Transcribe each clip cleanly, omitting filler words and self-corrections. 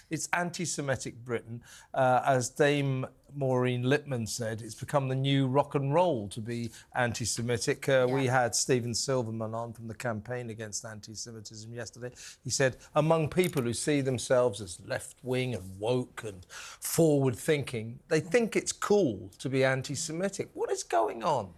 It's anti-Semitic Britain. As Dame Maureen Lipman said, it's become the new rock and roll to be anti-Semitic. We had Stephen Silverman on from the Campaign Against Anti-Semitism yesterday. He said, among people who see themselves as left-wing and woke and forward-thinking, they think it's cool to be anti-Semitic. What is going on?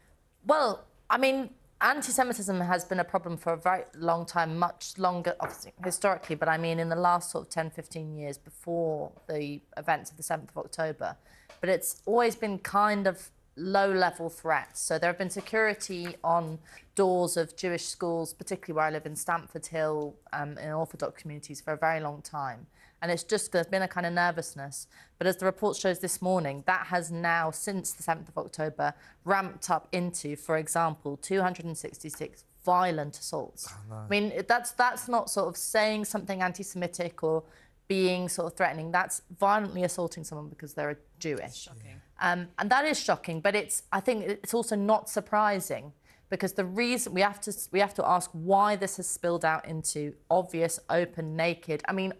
Well, I mean, anti-Semitism has been a problem for a very long time, much longer, obviously, historically, but I mean in the last sort of 10, 15 years before the events of the 7th of October. But it's always been kind of low-level threats. So there have been security on doors of Jewish schools, particularly where I live in Stamford Hill, in Orthodox communities for a very long time. And it's just, there's been a kind of nervousness. But as the report shows this morning, that has now, since the 7th of October, ramped up into, for example, 266 violent assaults. Oh, no. I mean, that's not sort of saying something anti-Semitic or being sort of threatening. That's violently assaulting someone because they're Jewish. Shocking. And that is shocking, but I think it's also not surprising, because the reason we have to ask why this has spilled out into obvious, open, naked. I mean,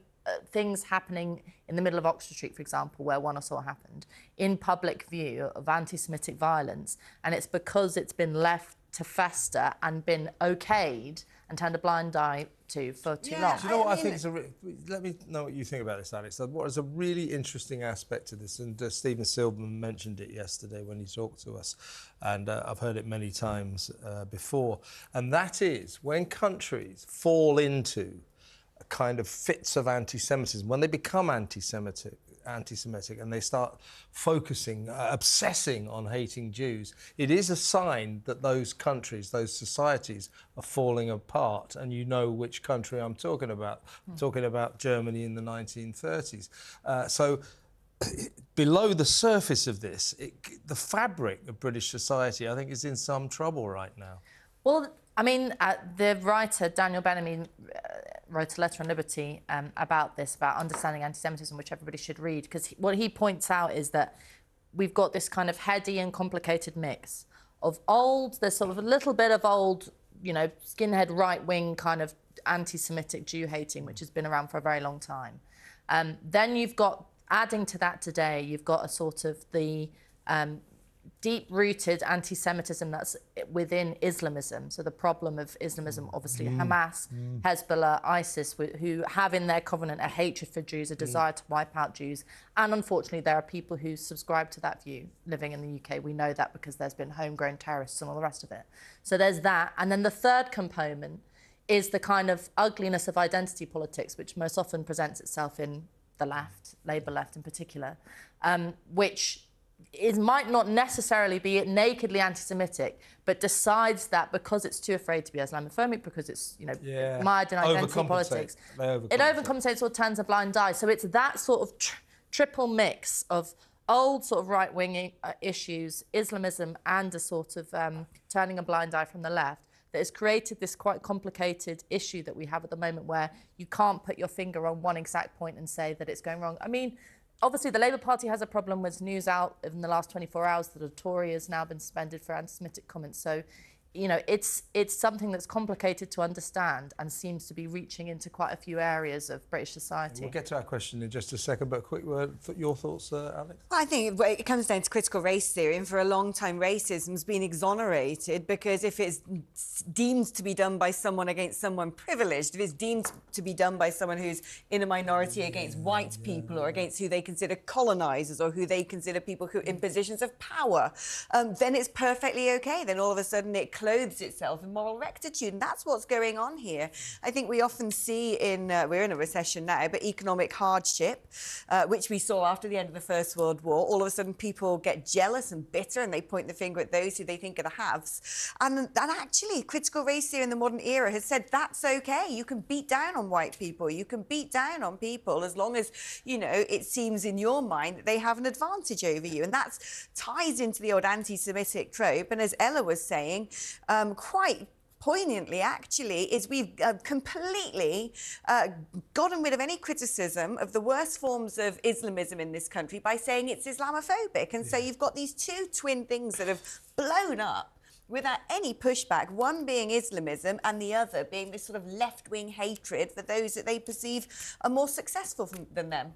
things happening in the middle of Oxford Street, for example, where one assault happened, in public view of anti-Semitic violence, and it's because it's been left to fester and been okayed and turned a blind eye to for too long. Do you know what I think is let me know what you think about this, Alex. What is a really interesting aspect to this, and Stephen Silverman mentioned it yesterday when he talked to us, and I've heard it many times before, and that is when countries fall into a kind of fits of anti-Semitism, when they become anti-Semitic and they start focusing, obsessing on hating Jews, it is a sign that those countries, those societies are falling apart. And you know which country I'm talking about. I'm talking about Germany in the 1930s. So below the surface of this, the fabric of British society, I think, is in some trouble right now. Well, I mean, the writer Daniel Benjamin wrote a letter on Liberty about this, about understanding anti-Semitism, which everybody should read, because what he points out is that we've got this kind of heady and complicated mix of there's sort of a little bit of old, you know, skinhead right-wing kind of anti-Semitic Jew-hating, which has been around for a very long time. Then you've got, adding to that today, you've got a sort of the deep-rooted anti-Semitism that's within Islamism. So the problem of Islamism, obviously, Hamas, Hezbollah, ISIS, who have in their covenant a hatred for Jews, a desire to wipe out Jews. And unfortunately, there are people who subscribe to that view living in the UK. We know that because there's been homegrown terrorists and all the rest of it. So there's that. And then the third component is the kind of ugliness of identity politics, which most often presents itself in the left, Labour left in particular, which might not necessarily be nakedly anti-Semitic, but decides that because it's too afraid to be Islamophobic, because it's, you know, mired in identity politics, it overcompensates or turns a blind eye. So it's that sort of triple mix of old sort of right-wing issues, Islamism, and a sort of turning a blind eye from the left, that has created this quite complicated issue that we have at the moment, where you can't put your finger on one exact point and say that it's going wrong. I mean, obviously, the Labour Party has a problem with news out in the last 24 hours that a Tory has now been suspended for anti-Semitic comments. So, you know, it's something that's complicated to understand and seems to be reaching into quite a few areas of British society. We'll get to our question in just a second, but a quick word, your thoughts, Alex? Well, I think it comes down to critical race theory, and for a long time racism's been exonerated because if it's deemed to be done by someone against someone privileged, if it's deemed to be done by someone who's in a minority against white people or against who they consider colonisers or who they consider people who in positions of power, then it's perfectly OK. Then all of a sudden it clothes itself in moral rectitude, and that's what's going on here. I think we often see we're in a recession now, but economic hardship, which we saw after the end of the First World War, all of a sudden people get jealous and bitter and they point the finger at those who they think are the haves. And actually, critical race theory in the modern era has said that's OK. You can beat down on white people. You can beat down on people as long as, you know, it seems in your mind that they have an advantage over you. And that ties into the old anti-Semitic trope. And as Ella was saying, quite poignantly, actually, is we've completely gotten rid of any criticism of the worst forms of Islamism in this country by saying it's Islamophobic. And so you've got these two twin things that have blown up without any pushback, one being Islamism and the other being this sort of left-wing hatred for those that they perceive are more successful than them.